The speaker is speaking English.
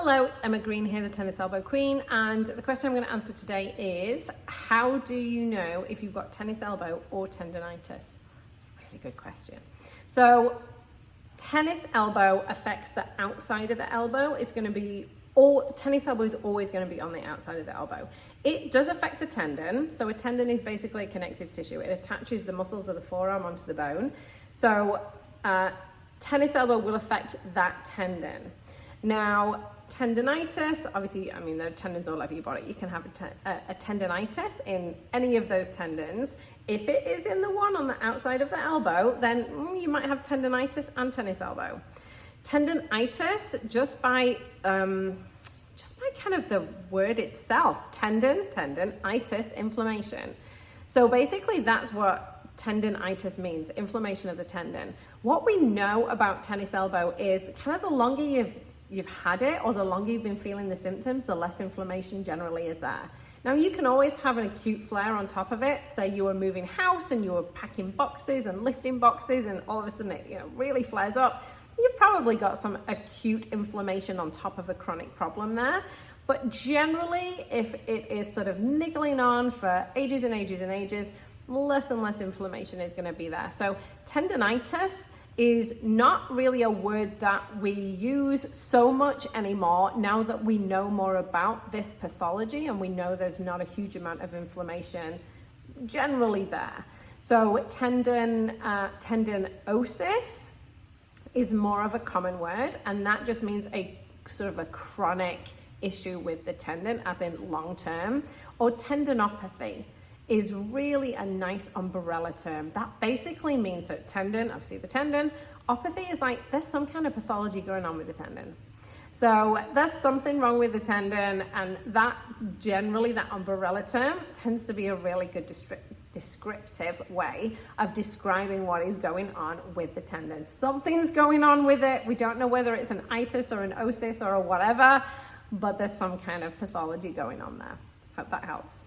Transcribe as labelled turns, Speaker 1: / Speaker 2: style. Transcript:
Speaker 1: Hello, it's Emma Green here, the Tennis Elbow Queen, and the question I'm going to answer today is, how do you know if you've got tennis elbow or tendinitis? Really good question. So, tennis elbow affects the outside of the elbow. Tennis elbow is always going to be on the outside of the elbow. It does affect a tendon. So a tendon is basically a connective tissue. It attaches the muscles of the forearm onto the bone. So tennis elbow will affect that tendon. Now, tendinitis, obviously, there are tendons all over your body. You can have a tendinitis in any of those tendons. If it is in the one on the outside of the elbow, then you might have tendinitis and tennis elbow. Tendinitis, just by kind of the word itself, tendinitis, inflammation. So basically that's what tendinitis means, inflammation of the tendon. What we know about tennis elbow is kind of the longer you've had it, or the longer you've been feeling the symptoms, the less inflammation generally is there. Now, you can always have an acute flare on top of it. Say you were moving house and you were packing boxes and lifting boxes, and all of a sudden it really flares up. You've probably got some acute inflammation on top of a chronic problem there. But generally, if it is sort of niggling on for ages and ages and ages, less and less inflammation is going to be there. So tendinitis is not really a word that we use so much anymore now that we know more about this pathology and we know there's not a huge amount of inflammation generally there. So tendinosis is more of a common word, and that just means a sort of a chronic issue with the tendon, as in long term. Or tendinopathy is really a nice umbrella term. That basically means that tendon, obviously the tendon, opathy is like there's some kind of pathology going on with the tendon. So there's something wrong with the tendon, and that generally, that umbrella term tends to be a really good descriptive way of describing what is going on with the tendon. Something's going on with it. We don't know whether it's an itis or an osis or a whatever, but there's some kind of pathology going on there. Hope that helps.